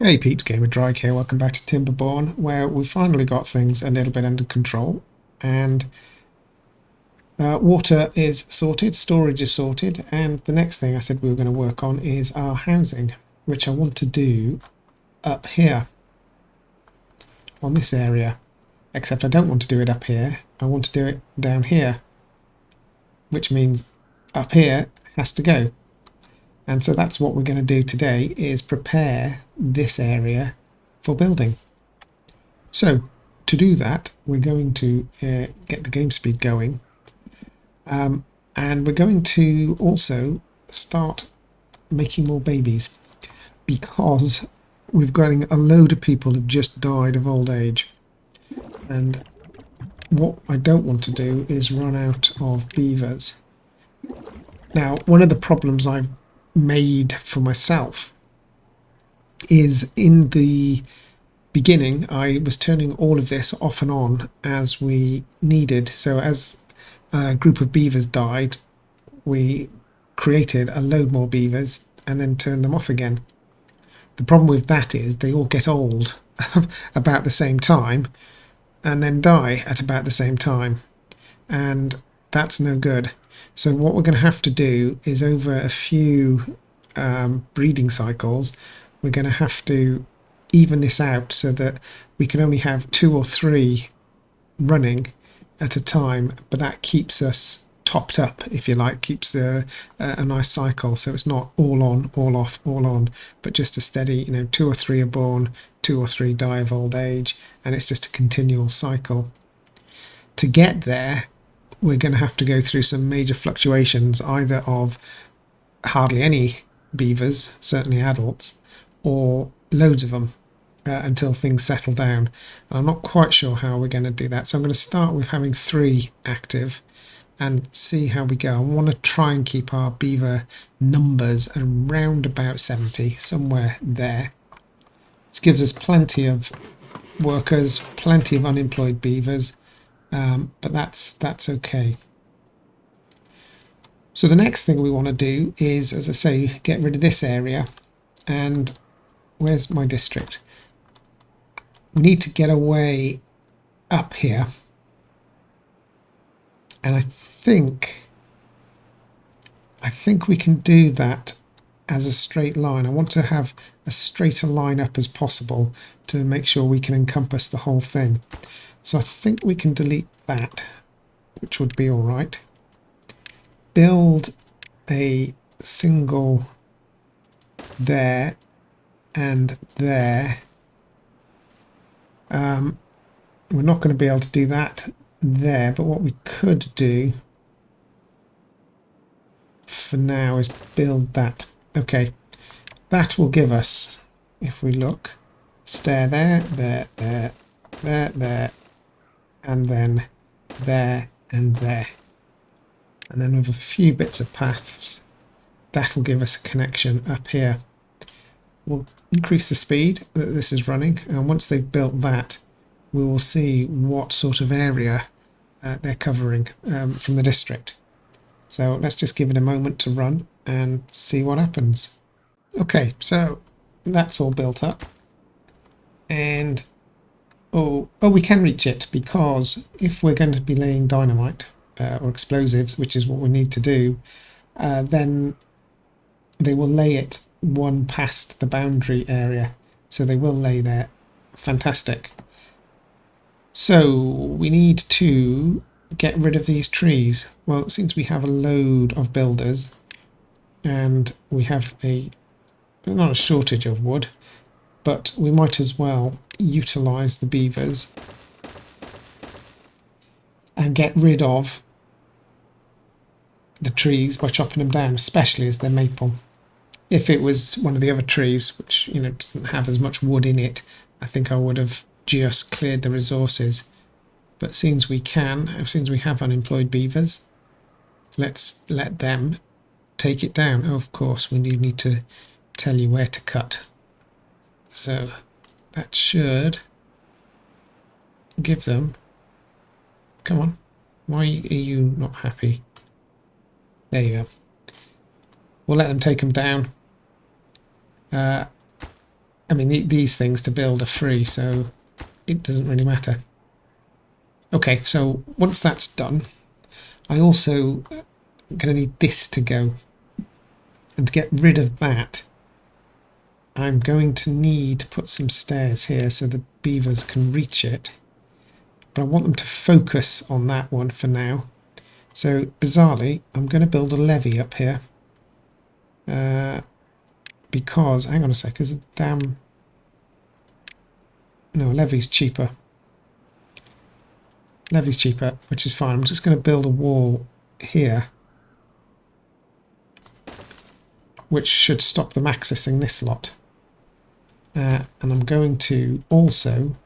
Hey peeps, Gamer Drike here, welcome back to Timberborn, where we finally got things a little bit under control, and water is sorted, storage is sorted, and the next thing I said we were going to work on is our housing, which I want to do up here, on this area, except I don't want to do it up here, I want to do it down here, which means up here has to go. And so that's what we're going to do today, is prepare this area for building. So to do that, we're going to get the game speed going, and we're going to also start making more babies, because we've got a load of people who've just died of old age, and what I don't want to do is run out of beavers. Now, one of the problems I've made for myself is in the beginning I was turning all of this off and on as we needed. So as a group of beavers died, we created a load more beavers and then turned them off again. The problem with that is they all get old about the same time and then die at about the same time, and that's no good. So what we're going to have to do is, over a few breeding cycles, we're going to have to even this out so that we can only have 2 or 3 running at a time, but that keeps us topped up, if you like, keeps a nice cycle, so it's not all on, all off, all on, but just a steady, 2 or 3 are born, 2 or 3 die of old age, and it's just a continual cycle. To get there, we're going to have to go through some major fluctuations, either of hardly any beavers, certainly adults, or loads of them, until things settle down. And I'm not quite sure how we're going to do that, so I'm going to start with having 3 active and see how we go. I want to try and keep our beaver numbers around about 70, somewhere there. This gives us plenty of workers, plenty of unemployed beavers, but that's okay. So the next thing we want to do is, as I say, get rid of this area. And where's my district? We need to get away up here, and I think we can do that as a straight line. I want to have as straight a line up as possible to make sure we can encompass the whole thing. So I think we can delete that, which would be all right. Build a single there and there. We're not going to be able to do that there, but what we could do for now is build that. Okay, that will give us, if we look, stair there, there, there, there, there, and then there and there. And then with a few bits of paths, that'll give us a connection up here. We'll increase the speed that this is running, and once they've built that, we will see what sort of area they're covering from the district. So let's just give it a moment to run and see what happens. Okay, so that's all built up, and oh, we can reach it, because if we're going to be laying dynamite or explosives, which is what we need to do, then they will lay it one past the boundary area, so they will lay there. Fantastic. So we need to get rid of these trees. Well, since we have a load of builders and we have not a shortage of wood, but we might as well utilize the beavers and get rid of the trees by chopping them down, especially as they're maple. If it was one of the other trees, which doesn't have as much wood in it, I think I would have just cleared the resources. But since we have unemployed beavers, let's let them take it down. Oh, of course, we do need to tell you where to cut. So that should give them... Come on, why are you not happy? There you go. We'll let them take them down. I mean, these things to build are free, so it doesn't really matter. Okay, so once that's done, I also am going to need this to go. And to get rid of that, I'm going to need to put some stairs here so the beavers can reach it. But I want them to focus on that one for now. So, bizarrely, I'm going to build a levee up here. Because, hang on a sec, is a dam... No, a levee's cheaper. Levee's cheaper, which is fine. I'm just going to build a wall here, which should stop them accessing this lot. And I'm going to also...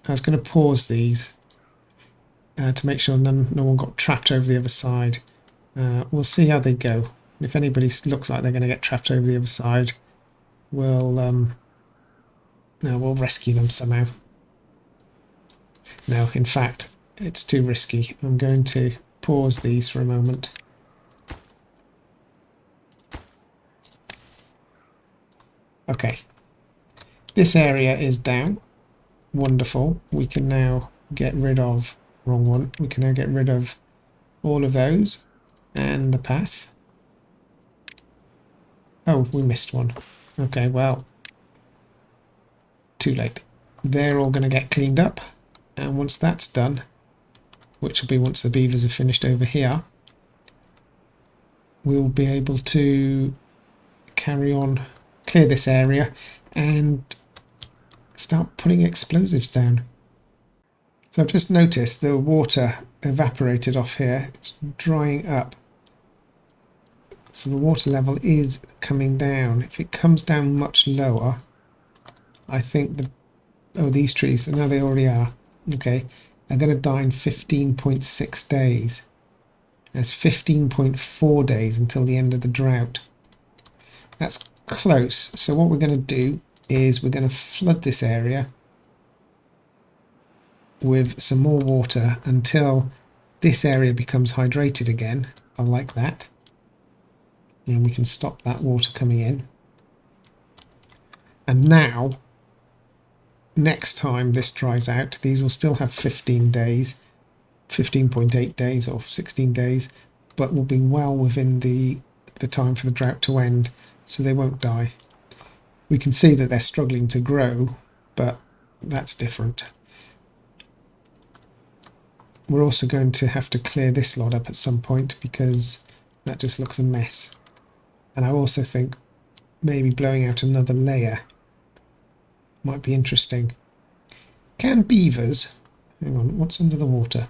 I was going to pause these to make sure no one got trapped over the other side. We'll see how they go. If anybody looks like they're going to get trapped over the other side, we'll rescue them somehow. No, in fact, it's too risky. I'm going to pause these for a moment. Okay. This area is down. Wonderful. We can now get rid of... Wrong one. We can now get rid of all of those. And the path. Oh, we missed one. Okay, well. Too late. They're all going to get cleaned up. And once that's done, which will be once the beavers have finished over here, we'll be able to carry on, clear this area, and start putting explosives down. So I've just noticed the water evaporated off here. It's drying up. So the water level is coming down. If it comes down much lower, I think these trees, no, they already are. Okay, they're going to die in 15.6 days. There's 15.4 days until the end of the drought. That's close. So what we're going to do is we're going to flood this area with some more water until this area becomes hydrated again. I like that. And we can stop that water coming in. And now, next time this dries out, these will still have 15 days, 15.8 days or 16 days, but will be well within the time for the drought to end, so they won't die. We can see that they're struggling to grow, but that's different. We're also going to have to clear this lot up at some point because that just looks a mess. And I also think maybe blowing out another layer might be interesting. Can beavers... Hang on, what's under the water?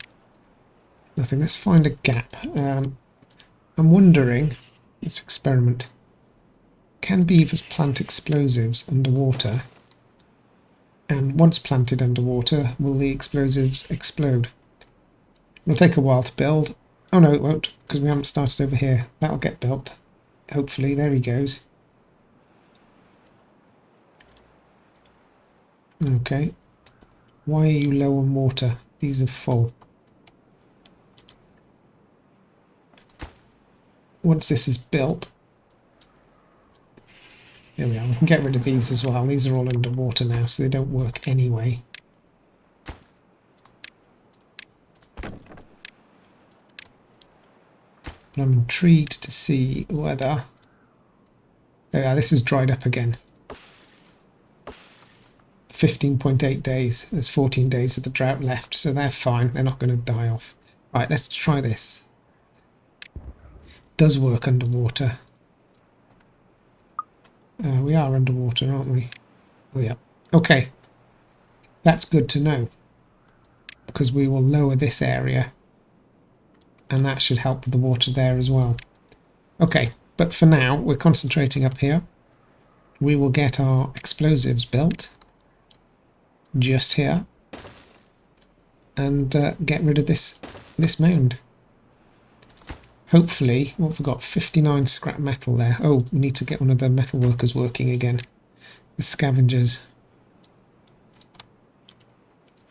Nothing. Let's find a gap. I'm wondering... Let's experiment. Can beavers plant explosives underwater? And once planted underwater, will the explosives explode? It'll take a while to build. Oh no, it won't, because we haven't started over here. That'll get built. Hopefully. There he goes. Okay. Why are you low on water? These are full. Once this is built... There we are. We can get rid of these as well. These are all underwater now, so they don't work anyway. But I'm intrigued to see whether... There we are. This is dried up again. 15.8 days. There's 14 days of the drought left, so they're fine. They're not going to die off. Right, let's try this. Does work underwater. We are underwater, aren't we? Oh yeah. Okay. That's good to know, because we will lower this area and that should help with the water there as well. Okay, but for now we're concentrating up here. We will get our explosives built just here and get rid of this mound. Hopefully, what have we got? 59 scrap metal there. Oh, we need to get one of the metal workers working again. The scavengers.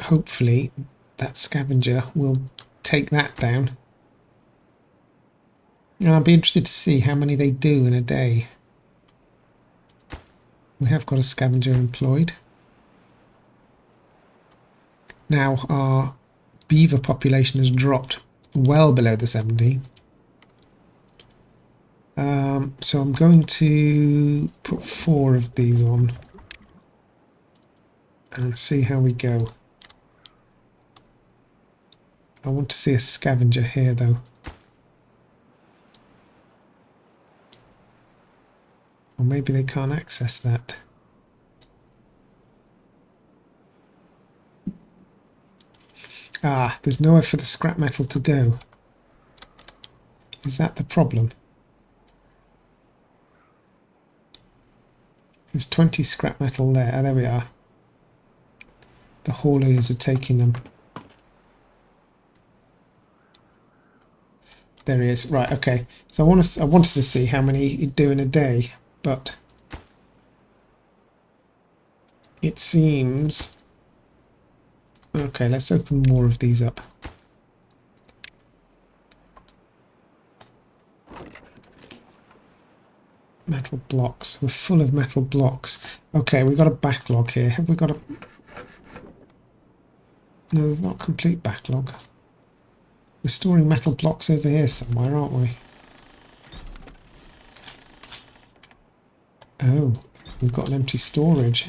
Hopefully that scavenger will take that down. And I'll be interested to see how many they do in a day. We have got a scavenger employed. Now our beaver population has dropped well below the 70. So I'm going to put 4 of these on and see how we go. I want to see a scavenger here though. Or maybe they can't access that. Ah, there's nowhere for the scrap metal to go. Is that the problem? There's 20 scrap metal there. Oh, there we are. The haulers are taking them. There he is. Right, okay. So I wanted to see how many he'd do in a day, but it seems... Okay, let's open more of these up. Metal blocks. We're full of metal blocks. Okay, we've got a backlog here. Have we got a... No, there's not a complete backlog. We're storing metal blocks over here somewhere, aren't we? Oh, we've got an empty storage.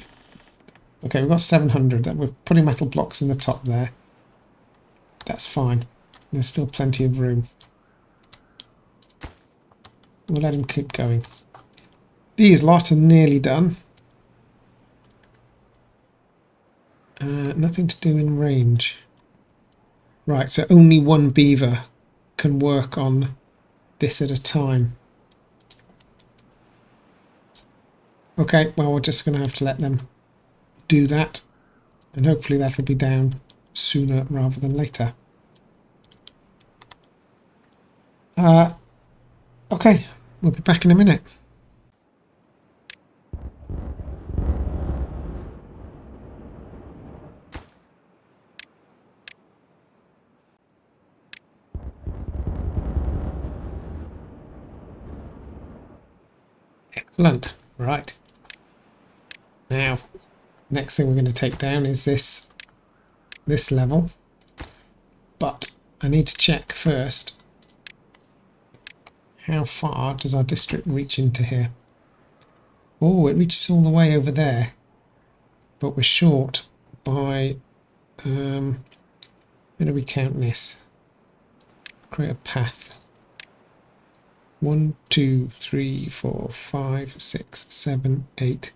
Okay, we've got 700. We're putting metal blocks in the top there. That's fine. There's still plenty of room. We'll let him keep going. These lot are nearly done. Nothing to do in range. Right, so only one beaver can work on this at a time. Okay, well, we're just going to have to let them do that, and hopefully that'll be down sooner rather than later. Okay, we'll be back in a minute. Excellent. Right. Now, next thing we're going to take down is this level. But I need to check first, how far does our district reach into here? Oh, it reaches all the way over there. But we're short by... how do we count this? Create a path. 1, 2, 3, 4, 5, 6, 7, 8,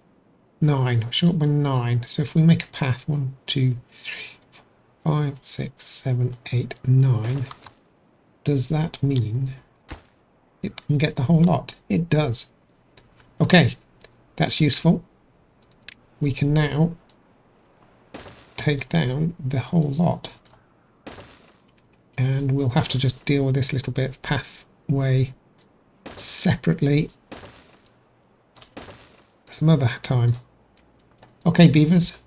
9. We're short by 9. So if we make a path, 1, 2, 3, 4, 5, 6, 7, 8, 9, does that mean it can get the whole lot? It does. Okay, that's useful. We can now take down the whole lot. And we'll have to just deal with this little bit of pathway separately some other time. Okay, beavers,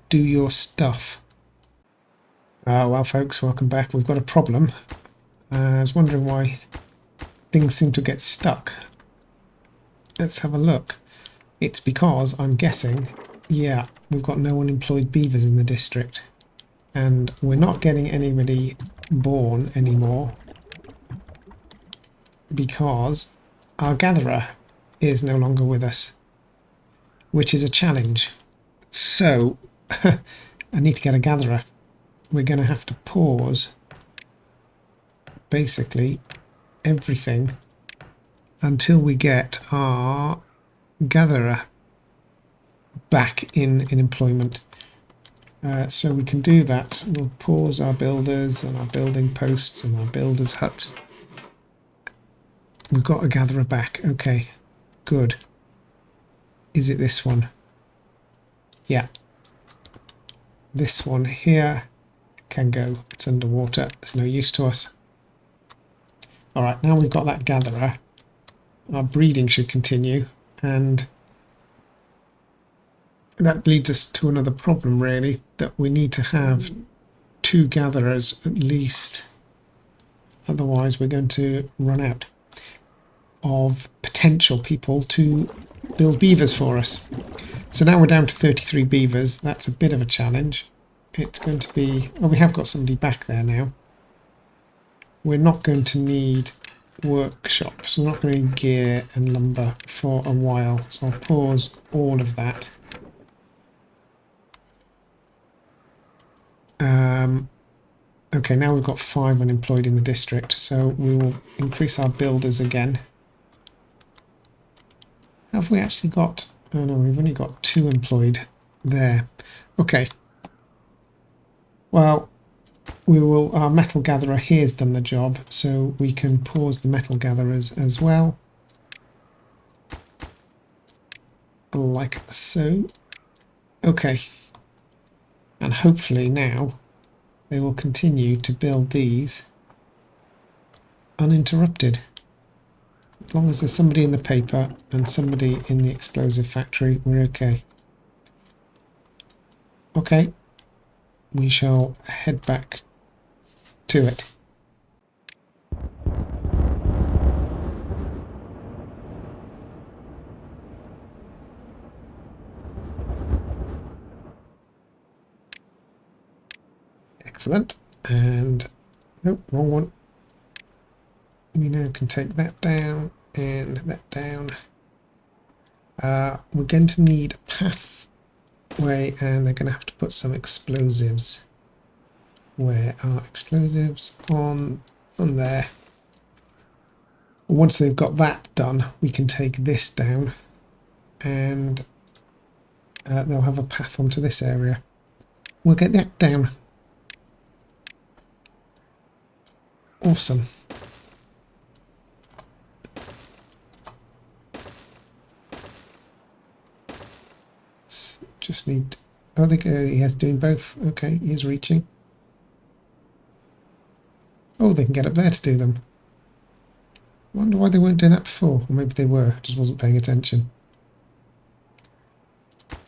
do your stuff. Well, folks, welcome back. We've got a problem. I was wondering why things seem to get stuck. Let's have a look. It's because, I'm guessing, yeah, we've got no unemployed beavers in the district. And we're not getting anybody born anymore because our gatherer is no longer with us, which is a challenge. So, I need to get a gatherer. We're going to have to pause basically everything until we get our gatherer back in employment. So we can do that. We'll pause our builders and our building posts and our builders' huts. We've got a gatherer back. Okay, good. Is it this one? Yeah. This one here can go. It's underwater. It's no use to us. Alright, now we've got that gatherer. Our breeding should continue, and that leads us to another problem, really, that we need to have 2 gatherers at least. Otherwise we're going to run out of potential people to build beavers for us. So now we're down to 33 beavers. That's a bit of a challenge. It's going to be... Oh, we have got somebody back there now. We're not going to need workshops. We're not going to need gear and lumber for a while. So I'll pause all of that. Okay, now we've got 5 unemployed in the district, so we will increase our builders again. Have we actually got... Oh no, we've only got 2 employed there. Okay. Well, we will... Our metal gatherer here's done the job, so we can pause the metal gatherers as well. Like so. Okay. And hopefully now they will continue to build these uninterrupted. As long as there's somebody in the paper and somebody in the explosive factory, we're okay. Okay, we shall head back to it. Excellent. And nope, wrong one. We now can take that down and that down. We're going to need a pathway, and they're going to have to put some explosives. Where are explosives? On there. Once they've got that done, we can take this down, and they'll have a path onto this area. We'll get that down. Awesome. Just need... Oh, he has doing both. Okay, he is reaching. Oh, they can get up there to do them. I wonder why they weren't doing that before. Or maybe they were, just wasn't paying attention.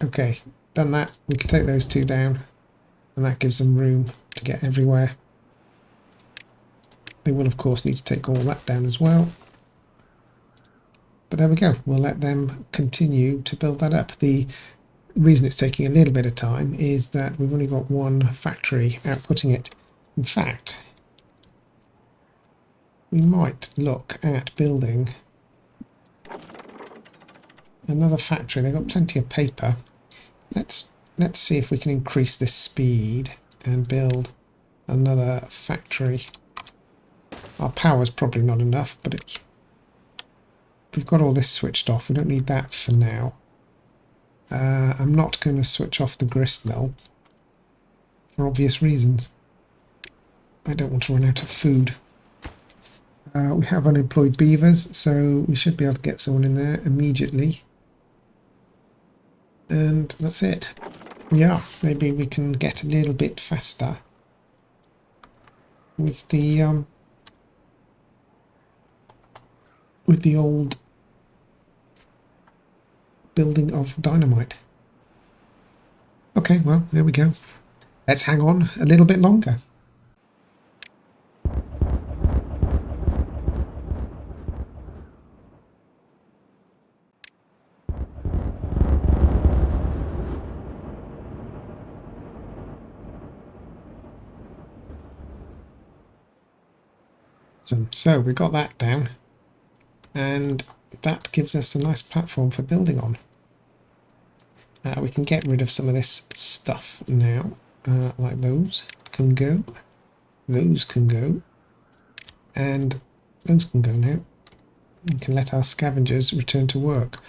Okay, done that. We can take those 2 down, and that gives them room to get everywhere. They will, of course, need to take all that down as well. But there we go. We'll let them continue to build that up. The reason it's taking a little bit of time is that we've only got 1 factory outputting it. In fact, we might look at building another factory. They've got plenty of paper. Let's see if we can increase this speed and build another factory. Our power's probably not enough, but we've got all this switched off. We don't need that for now. I'm not going to switch off the grist mill for obvious reasons. I don't want to run out of food. We have unemployed beavers, so we should be able to get someone in there immediately. And that's it. Yeah, maybe we can get a little bit faster with the old building of dynamite. Okay, well, there we go. Let's hang on a little bit longer. So we got that down, and that gives us a nice platform for building on. We can get rid of some of this stuff now, like those can go, those can go, and those can go now. We can let our scavengers return to work,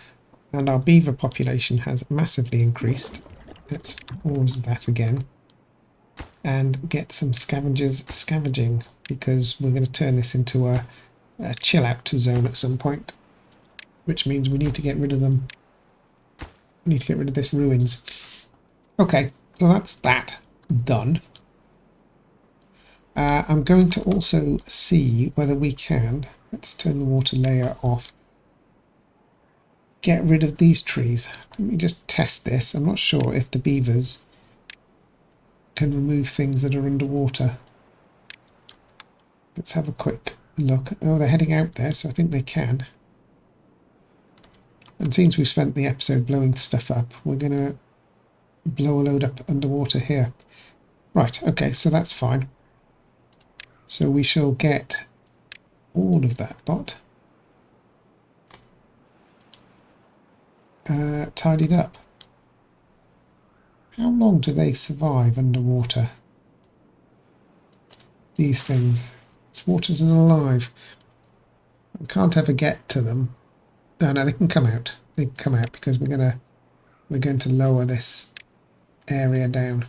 and our beaver population has massively increased. Let's pause that again and get some scavengers scavenging, because we're going to turn this into a chill out zone at some point, which means we need to get rid of them. We need to get rid of this ruins. Okay, so that's that done. I'm going to also see whether we can, let's turn the water layer off, get rid of these trees. Let me just test this. I'm not sure if the beavers can remove things that are underwater. Let's have a quick look. Oh, they're heading out there, so I think they can. And since we've spent the episode blowing stuff up, we're going to blow a load up underwater here. Right, okay, so that's fine. So we shall get all of that lot tidied up. How long do they survive underwater? These things. This water's alive. I can't ever get to them. Oh no, they can come out. They can come out because we're going to lower this area down.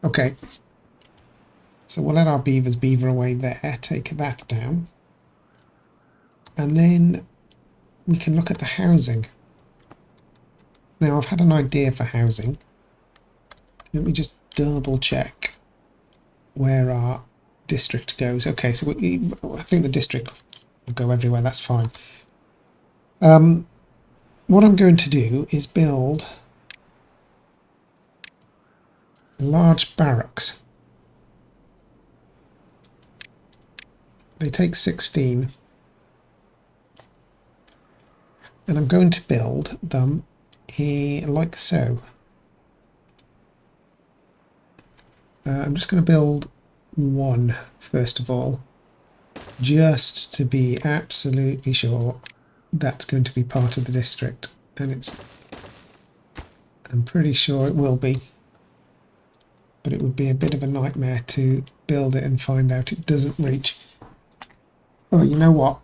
Okay. So we'll let our beavers beaver away there, take that down. And then we can look at the housing. Now I've had an idea for housing. Let me just double check where our district goes. Okay, so I think the district will go everywhere, that's fine. What I'm going to do is build large barracks. They take 16. And I'm going to build them like so. I'm just going to build one first of all, just to be absolutely sure that's going to be part of the district, and I'm pretty sure it will be, but it would be a bit of a nightmare to build it and find out it doesn't reach. Oh, you know what?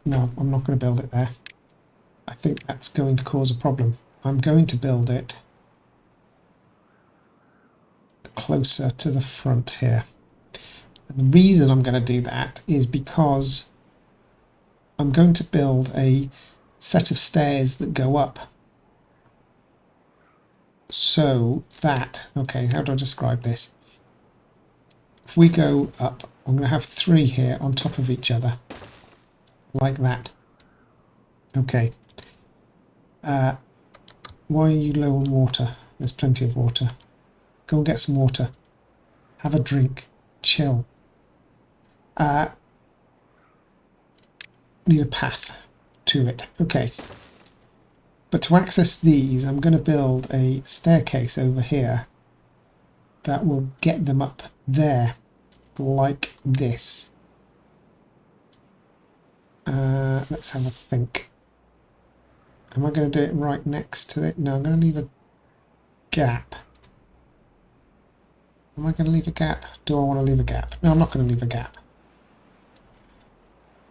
No, I'm not going to build it there. I think that's going to cause a problem. I'm going to build it closer to the front here. And the reason I'm going to do that is because I'm going to build a set of stairs that go up. So that, okay, how do I describe this? If we go up, I'm going to have 3 here on top of each other, like that. Okay. Why are you low on water? There's plenty of water. Go and get some water. Have a drink. Chill. Need a path to it. Okay. But to access these, I'm going to build a staircase over here that will get them up there, like this. Let's have a think. Am I going to do it right next to it? No, I'm going to leave a gap. Am I going to leave a gap? Do I want to leave a gap? No, I'm not going to leave a gap.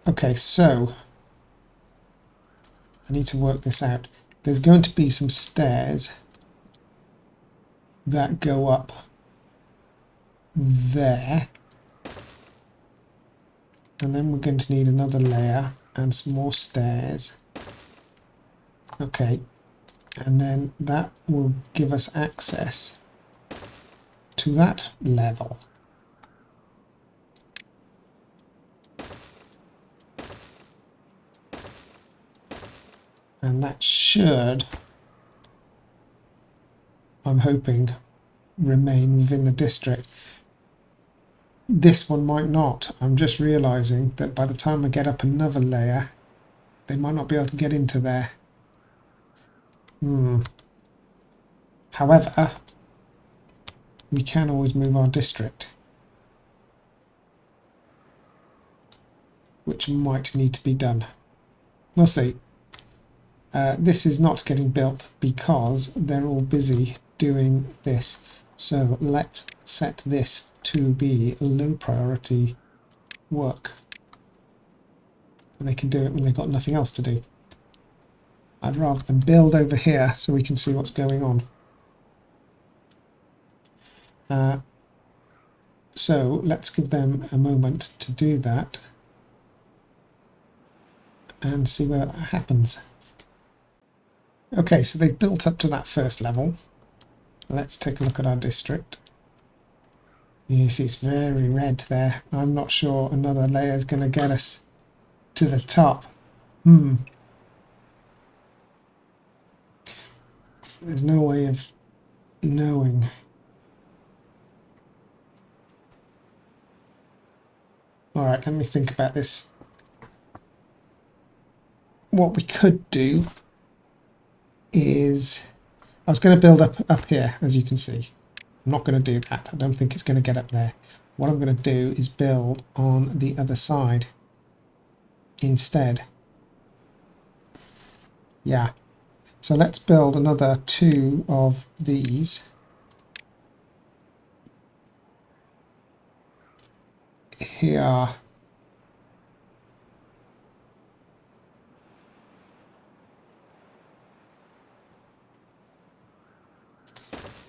Okay, so I need to work this out. There's going to be some stairs that go up there. And then we're going to need another layer and some more stairs. Okay, and then that will give us access to that level. And that should, I'm hoping, remain within the district. This one might not. I'm just realising that by the time I get up another layer, they might not be able to get into there. However, we can always move our district, which might need to be done. We'll see. This is not getting built because they're all busy doing this. So let's set this to be low priority work. And they can do it when they've got nothing else to do. I'd rather than build over here so we can see what's going on. So let's give them a moment to do that and see what happens. Okay, so they built up to that first level. Let's take a look at our district. You see it's very red there. I'm not sure another layer is going to get us to the top. There's no way of knowing. Alright, let me think about this. what we could do is, I was going to build up here, as you can see. I'm not going to do that. I don't think it's going to get up there. What I'm going to do is build on the other side instead. Yeah. So let's build another 2 of these. Here.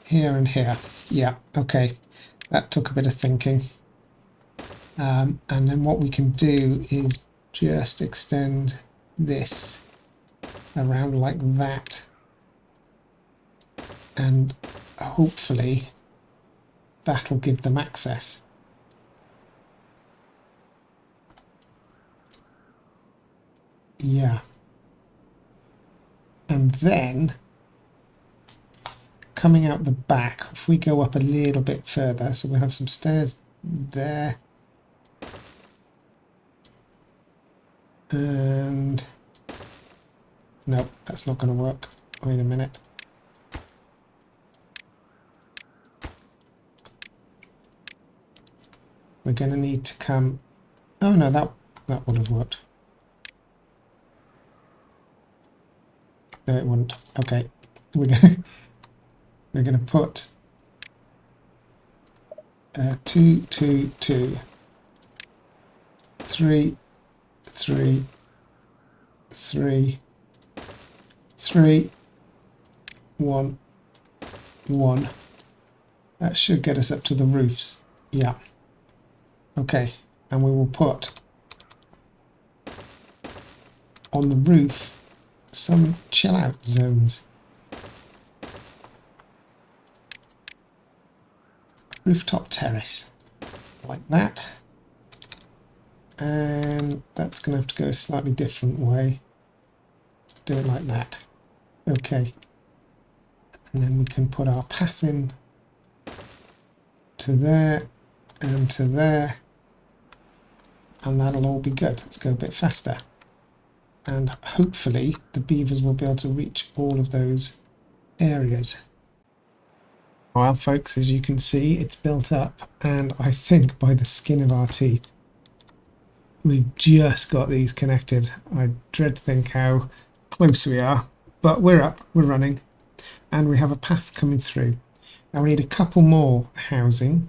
Here and here. Yeah, okay. That took a bit of thinking. And then what we can do is just extend this around like that. And hopefully that'll give them access. Yeah. And then coming out the back, if we go up a little bit further, so we'll have some stairs there. And no, that's not going to work. Wait a minute. We're going to need to come... Oh no, that would have worked. No, it wouldn't. Okay, we're going to put 2, 2, 2, 3, 3, 3, 3, 1, 1. That should get us up to the roofs. Yeah. Okay, and we will put on the roof some chill out zones. Rooftop terrace, like that. And that's going to have to go a slightly different way. Do it like that. Okay. And then we can put our path in to there and to there. And that'll all be good. Let's go a bit faster. And hopefully the beavers will be able to reach all of those areas. Well, folks, as you can see, it's built up, and I think by the skin of our teeth, we've just got these connected. I dread to think how close we are, but we're up, we're running, and we have a path coming through. Now we need a couple more housing,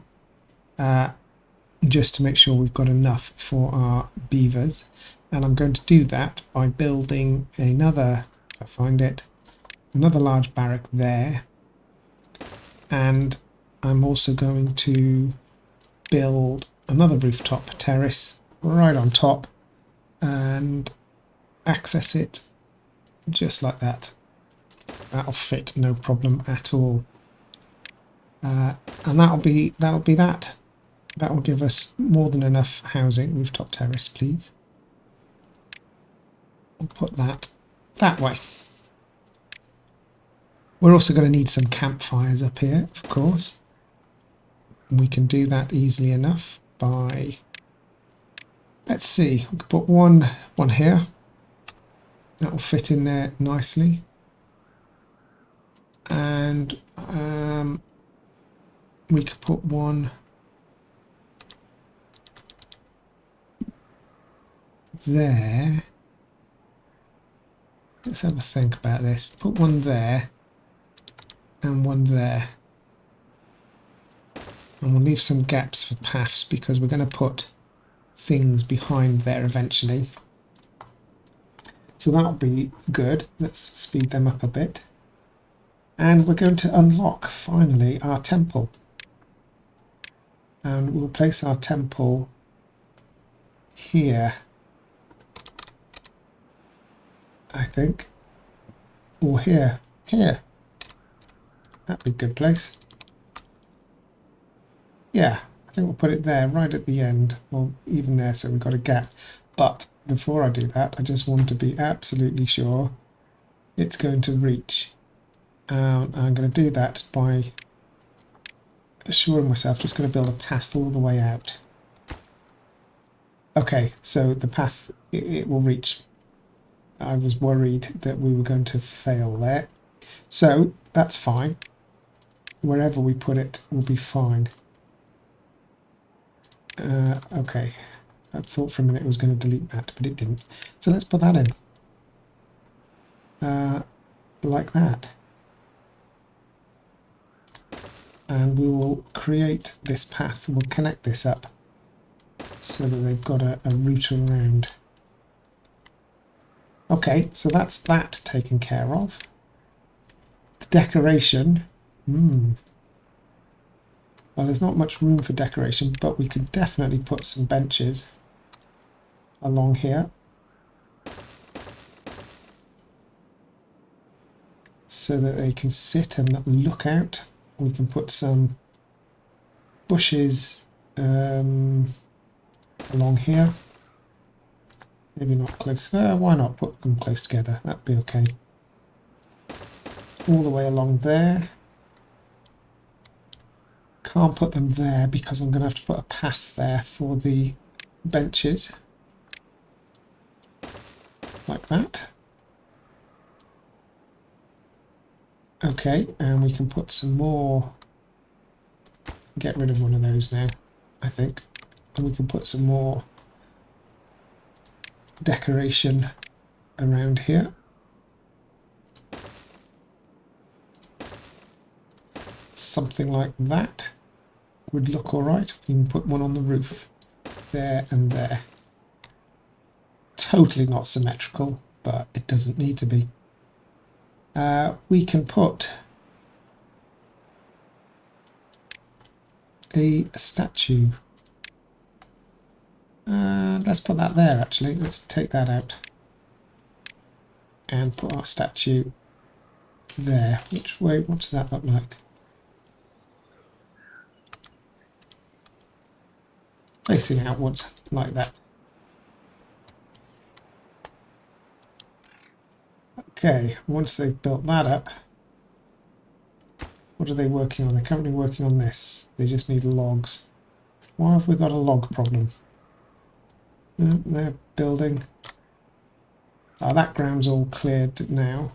just to make sure we've got enough for our beavers. And I'm going to do that by building another, if I find it, another large barrack there. And I'm also going to build another rooftop terrace right on top and access it just like that. That'll fit no problem at all. And that'll be that. That will give us more than enough housing. Rooftop terrace, please. We'll put that way. We're also going to need some campfires up here, of course. And we can do that easily enough by, let's see, we can put one here. That will fit in there nicely. And we could put one there. Let's have a think about this. Put one there and one there. And we'll leave some gaps for paths because we're going to put things behind there eventually. So that'll be good. Let's speed them up a bit. And we're going to unlock finally our temple. And we'll place our temple here, I think, or here. That'd be a good place. Yeah, I think we'll put it there, right at the end, or even there, so we've got a gap. But before I do that, I just want to be absolutely sure it's going to reach. I'm going to do that by assuring myself, just going to build a path all the way out. Okay, so the path, it will reach. I was worried that we were going to fail there. So that's fine. Wherever we put it will be fine. Okay. I thought for a minute it was going to delete that, but it didn't. So let's put that in. Like that. And we will create this path. We'll connect this up so that they've got a route around. Okay, so that's that taken care of. The decoration. Well, there's not much room for decoration, but we could definitely put some benches along here. So that they can sit and look out. We can put some bushes along here. Maybe not close. Why not put them close together? That'd be okay. All the way along there. Can't put them there because I'm going to have to put a path there for the benches. Like that. Okay, and we can put some more. Get rid of one of those now, I think. And we can put some more decoration around here. Something like that would look alright. You can put one on the roof there and there. Totally not symmetrical, but it doesn't need to be. We can put a statue. Let's put that there actually. Let's take that out and put our statue there. Which way? What does that look like? Facing outwards like that. Okay, once they've built that up, what are they working on? They're currently working on this. They just need logs. Why have we got a log problem? They're building. That ground's all cleared now.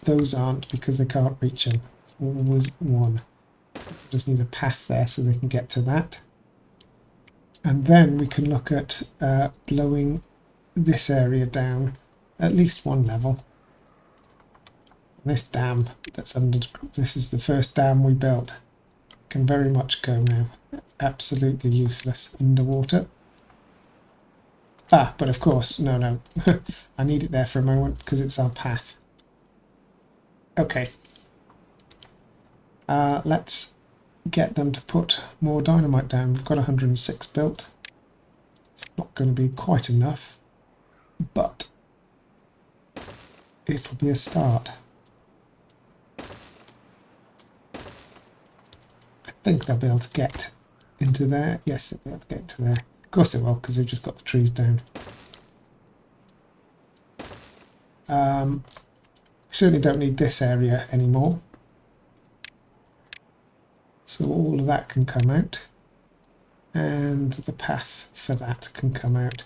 Those aren't because they can't reach them. There was one. Just need a path there so they can get to that. And then we can look at blowing this area down at least one level. This dam that's under, this is the first dam we built, can very much go now. Absolutely useless underwater. But of course, no. I need it there for a moment because it's our path. Okay. Let's get them to put more dynamite down. We've got 106 built. It's not going to be quite enough, but it'll be a start. I think they'll be able to get into there. Yes, they'll be able to get into there. Of course they will, because they've just got the trees down. We certainly don't need this area anymore. So all of that can come out. And the path for that can come out.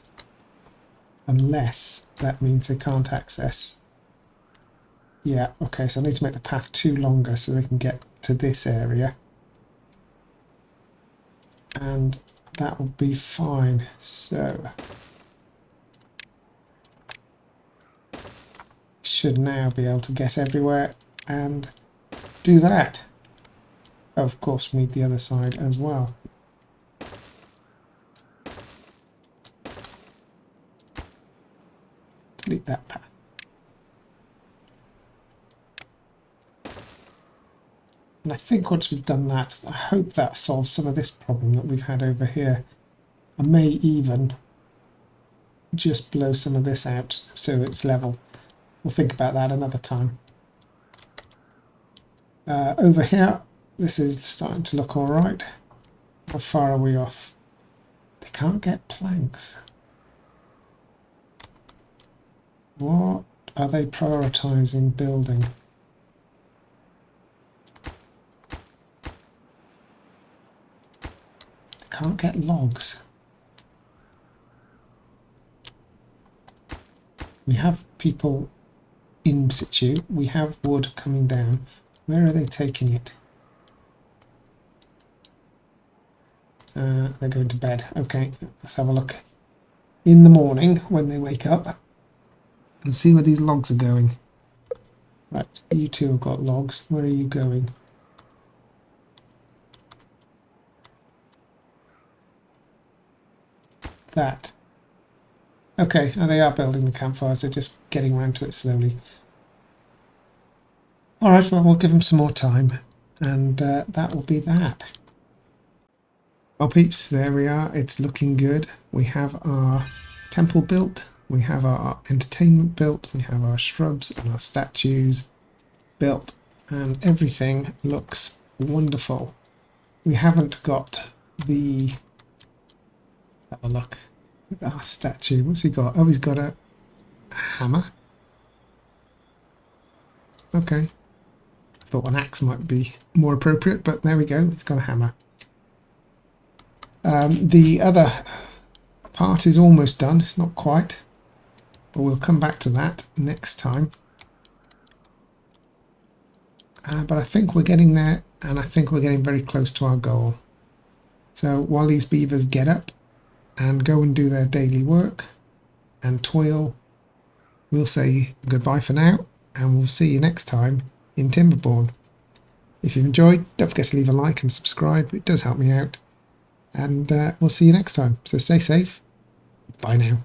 Unless that means they can't access. Yeah, okay, so I need to make the path too longer so they can get to this area. And that will be fine. So should now be able to get everywhere and do that. Of course, we need the other side as well. Delete that path. And I think once we've done that, I hope that solves some of this problem that we've had over here. I may even just blow some of this out so it's level. We'll think about that another time. Over here, this is starting to look all right. How far are we off? They can't get planks. What are they prioritising building? They can't get logs. We have people in situ. We have wood coming down. Where are they taking it? They're going to bed. Okay, let's have a look in the morning when they wake up and see where these logs are going. Right, you two have got logs. Where are you going? That. Okay, they are building the campfires. They're just getting around to it slowly. Alright, well, we'll give them some more time, and that will be that. Well, peeps, there we are. It's looking good. We have our temple built, we have our entertainment built, we have our shrubs and our statues built, and everything looks wonderful. We haven't got the... have a look at our statue. What's he got? Oh, he's got a hammer. Okay. I thought an axe might be more appropriate, but there we go. He's got a hammer. The other part is almost done. It's not quite, but we'll come back to that next time. But I think we're getting there, and I think we're getting very close to our goal. So while these beavers get up and go and do their daily work and toil, we'll say goodbye for now, and we'll see you next time in Timberborn. If you've enjoyed, don't forget to leave a like and subscribe. It does help me out. And we'll see you next time. So stay safe. Bye now.